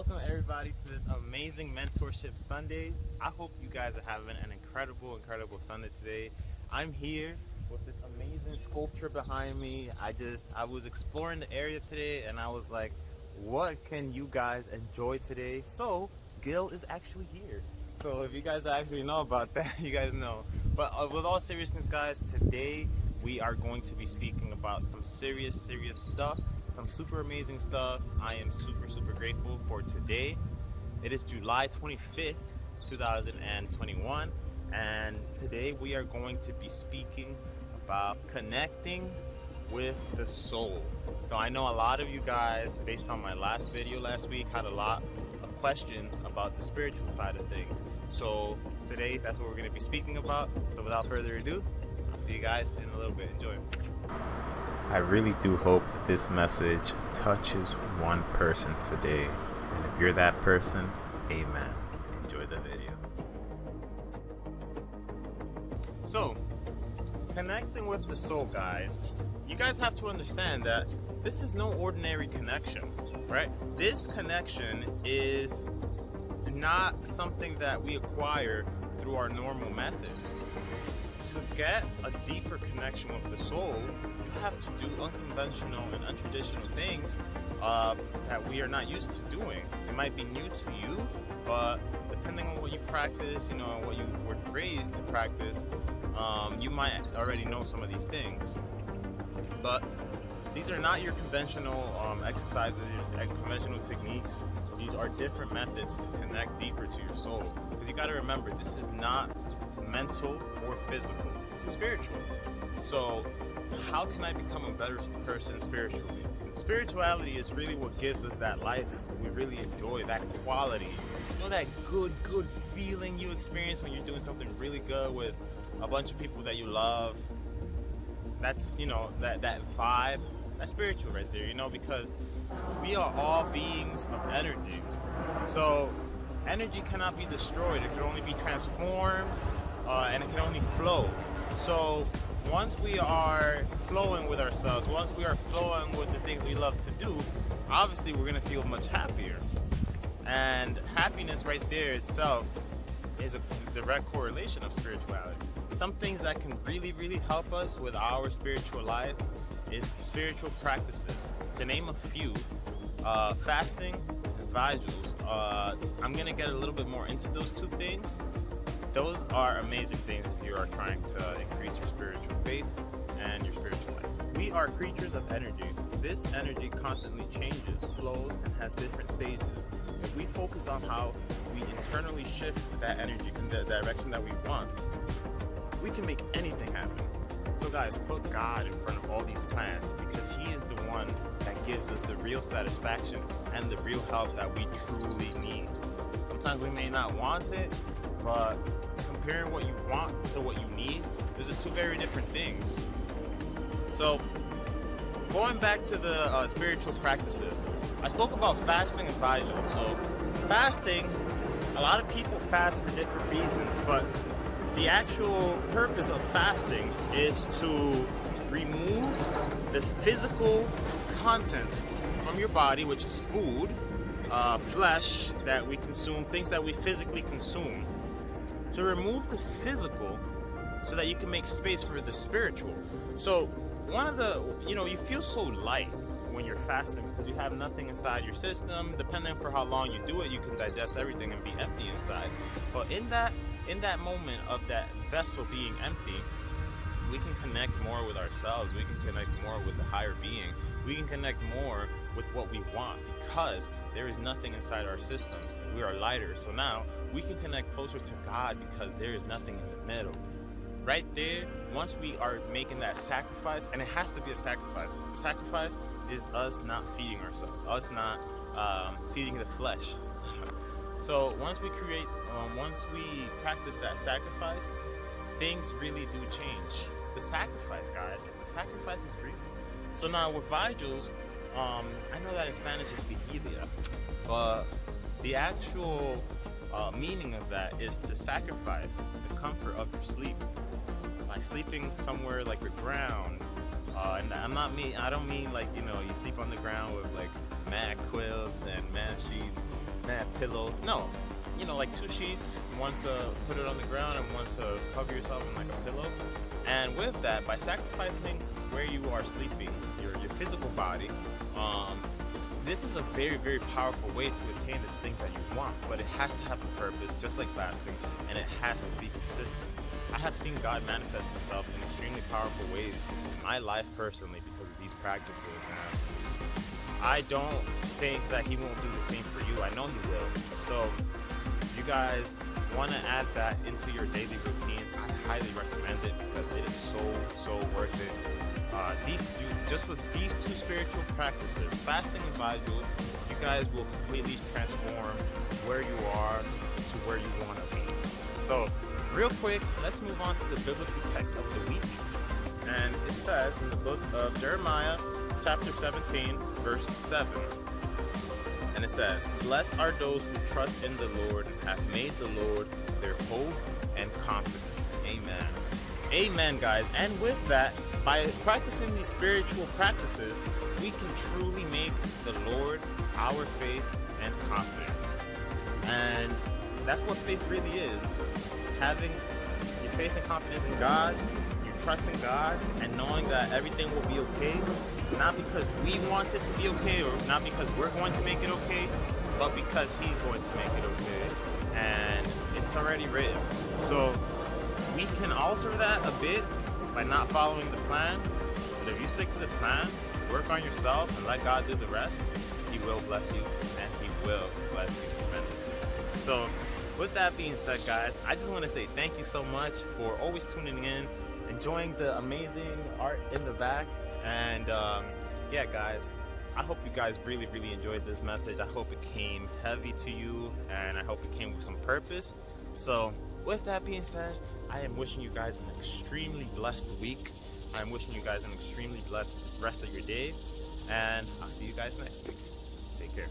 welcome everybody to this amazing Mentorship Sundays. I hope you guys are having an incredible Sunday today. I'm here with this amazing sculpture behind me. I was exploring the area today and I was like, what can you guys enjoy today? So Gil is actually here. So if you guys actually know about that, you guys know. But with all seriousness, guys, today we are going to be speaking about some serious stuff, some super amazing stuff. I am super grateful for today. It is July 25th, 2021, and today we are going to be speaking about connecting with the soul. So I know a lot of you guys, based on my last video last week, had a lot of questions about the spiritual side of things. So today, that's what we're going to be speaking about. So without further ado, I'll see you guys in a little bit. Enjoy. I really do hope this message touches one person today. And if you're that person, amen. Enjoy the video. So, connecting with the soul, guys, you guys have to understand that this is no ordinary connection, right? This connection is not something that we acquire through our normal methods. To get a deeper connection with the soul, you have to do unconventional and untraditional things that we are not used to doing. It might be new to you, but depending on what you practice, you know, what you were raised to practice, you might already know some of these things. But these are not your conventional exercises, your conventional techniques. These are different methods to connect deeper to your soul. Because you got to remember, this is not mental or physical. It's spiritual. So how can I become a better person spiritually? Spirituality is really what gives us that life we really enjoy, that quality. You know, that good feeling you experience when you're doing something really good with a bunch of people that you love. That's, you know, that vibe. That's spiritual right there, you know, because we are all beings of energy. So energy cannot be destroyed. It can only be transformed, and it can only flow. So once we are flowing with ourselves, once we are flowing with the things we love to do, obviously we're going to feel much happier. And happiness right there itself is a direct correlation of spirituality. Some things that can really help us with our spiritual life is spiritual practices. To name a few, fasting and vigils. I'm going to get a little bit more into those two things. Those are amazing things if you are trying to increase your spiritual faith and your spiritual life. We are creatures of energy. This energy constantly changes, flows, and has different stages. If we focus on how we internally shift that energy in the direction that we want, we can make anything happen. So guys, put God in front of all these plans, because He is the one that gives us the real satisfaction and the real help that we truly need. Sometimes we may not want it, but comparing what you want to what you need, those are two very different things. So going back to the spiritual practices, I spoke about fasting and vigil. So fasting, a lot of people fast for different reasons, but the actual purpose of fasting is to remove the physical content from your body, which is food, flesh that we consume, things that we physically consume. To remove the physical so that you can make space for the spiritual. So one of the, you feel so light when you're fasting because you have nothing inside your system. Depending for how long you do it, you can digest everything and be empty inside. But in that moment of that vessel being empty, we can connect more with ourselves. We can connect more with the higher being. We can connect more with what we want because there is nothing inside our systems. We are lighter. So now we can connect closer to God because there is nothing in the middle. Right there, once we are making that sacrifice, and it has to be a sacrifice. The sacrifice is us not feeding ourselves, us not feeding the flesh. So once we practice that sacrifice, things really do change. The sacrifice, guys, the sacrifice is real. So now with vigils, I know that in Spanish is vigilia, but the actual meaning of that is to sacrifice the comfort of your sleep by sleeping somewhere like the ground. And I don't mean like, you sleep on the ground with like mad quilts and mad sheets. man, pillows. No, you know, like 2 sheets, one to put it on the ground and one to cover yourself in like a pillow. And with that, by sacrificing where you are sleeping, your physical body, this is a very, very powerful way to attain the things that you want, but it has to have a purpose, just like fasting, and it has to be consistent. I have seen God manifest himself in extremely powerful ways in my life personally because of these practices. And I don't think that he won't do the same for you. I know he will. So if you guys want to add that into your daily routines, I highly recommend it because it is so worth it. Just with these 2 spiritual practices, fasting and vigil, you guys will completely transform where you are to where you want to be. So real quick, let's move on to the biblical text of the week. And it says in the book of Jeremiah, chapter 17, verse 7. And it says, "Blessed are those who trust in the Lord and have made the Lord their hope and confidence." Amen. Amen, guys. And with that, by practicing these spiritual practices, we can truly make the Lord our faith and confidence. And that's what faith really is. Having your faith and confidence in God, you trust in God, and knowing that everything will be okay, not because we want it to be okay, or not because we're going to make it okay, but because he's going to make it okay. And it's already written. So we can alter that a bit by not following the plan, but if you stick to the plan, work on yourself and let God do the rest, he will bless you, and he will bless you tremendously. So with that being said, guys, I just want to say thank you so much for always tuning in, enjoying the amazing art in the back. And yeah, guys, I hope you guys really enjoyed this message. I hope it came heavy to you, and I hope it came with some purpose. So with that being said, I am wishing you guys an extremely blessed week. I'm wishing you guys an extremely blessed rest of your day, and I'll see you guys next week. Take care.